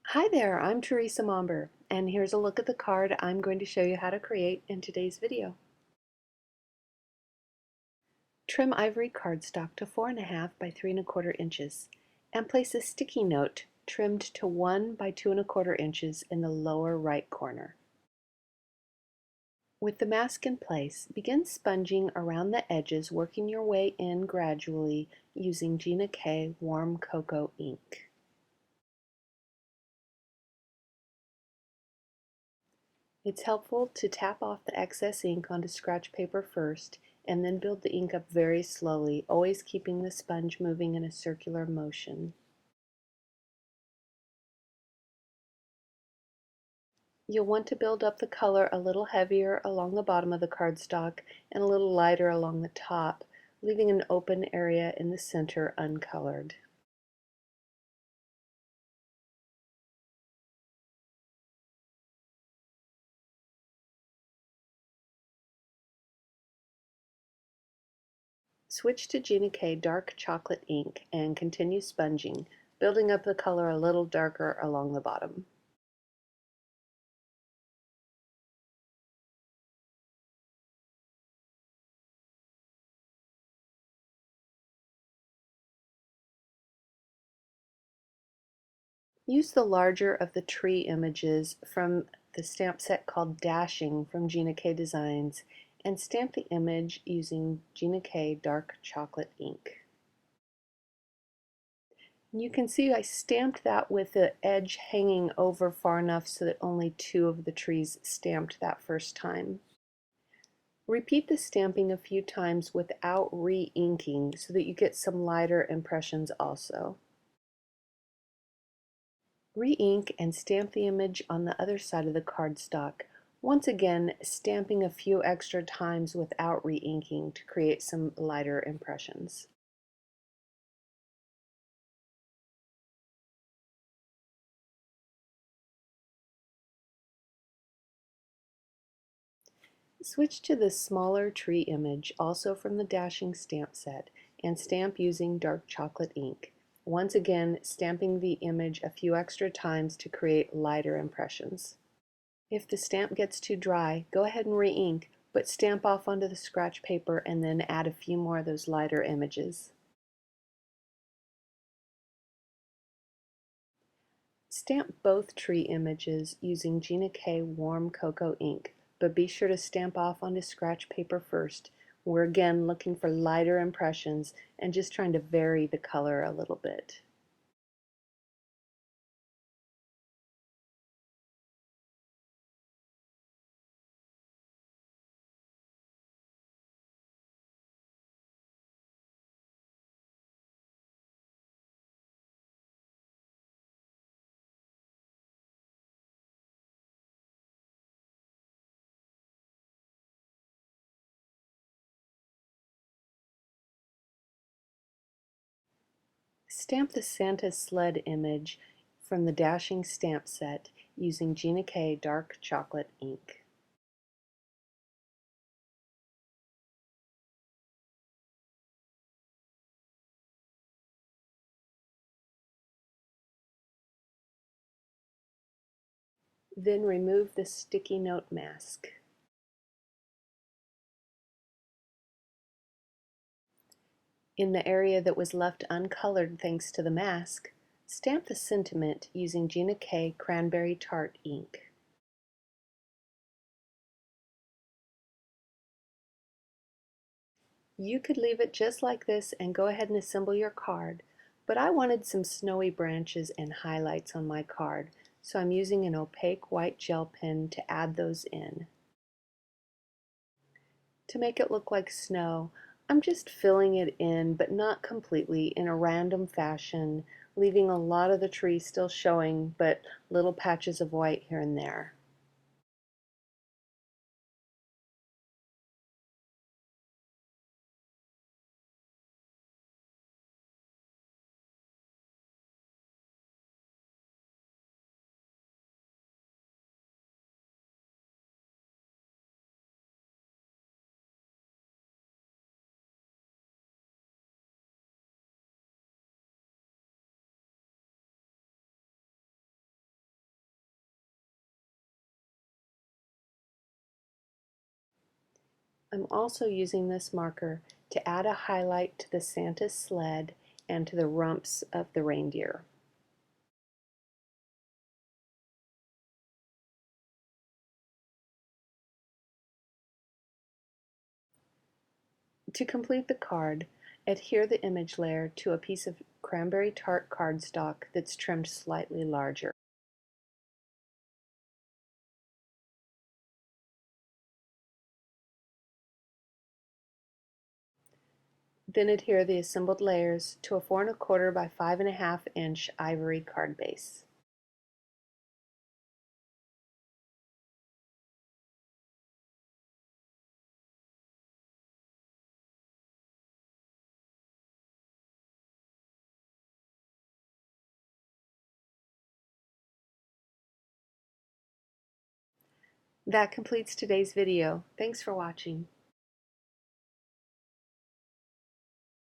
Hi there, I'm Teresa Momber, and here's a look at the card I'm going to show you how to create in today's video. Trim ivory cardstock to 4.5 by 3¼ inches, and place a sticky note trimmed to 1 by 2¼ inches in the lower right corner. With the mask in place, begin sponging around the edges, working your way in gradually using Gina K Warm Cocoa ink. It's helpful to tap off the excess ink onto scratch paper first and then build the ink up very slowly, always keeping the sponge moving in a circular motion. You'll want to build up the color a little heavier along the bottom of the cardstock and a little lighter along the top, leaving an open area in the center uncolored. Switch to Gina K Dark Chocolate ink and continue sponging, building up the color a little darker along the bottom. Use the larger of the tree images from the stamp set called Dashing from Gina K Designs and stamp the image using Gina K Dark Chocolate ink. You can see I stamped that with the edge hanging over far enough so that only 2 of the trees stamped that first time. Repeat the stamping a few times without re-inking so that you get some lighter impressions also. Re-ink and stamp the image on the other side of the cardstock, once again stamping a few extra times without re-inking to create some lighter impressions. Switch to the smaller tree image, also from the Dashing stamp set, and stamp using dark chocolate ink, once again stamping the image a few extra times to create lighter impressions. If the stamp gets too dry, go ahead and re-ink, but stamp off onto the scratch paper and then add a few more of those lighter images. Stamp both tree images using Gina K Warm Cocoa ink, but be sure to stamp off onto scratch paper first. We're again looking for lighter impressions and just trying to vary the color a little bit. Stamp the Santa sled image from the Dashing stamp set using Gina K Dark Chocolate ink. Then remove the sticky note mask. In the area that was left uncolored thanks to the mask, stamp the sentiment using Gina K Cranberry Tart ink. You could leave it just like this and go ahead and assemble your card, but I wanted some snowy branches and highlights on my card, so I'm using an opaque white gel pen to add those in. To make it look like snow, I'm just filling it in, but not completely, in a random fashion, leaving a lot of the tree still showing, but little patches of white here and there. I'm also using this marker to add a highlight to the Santa's sled and to the rumps of the reindeer. To complete the card, adhere the image layer to a piece of Cranberry Tart cardstock that's trimmed slightly larger. Then adhere the assembled layers to a 4 1/4 by 5 1/2 inch ivory card base. That completes today's video. Thanks for watching.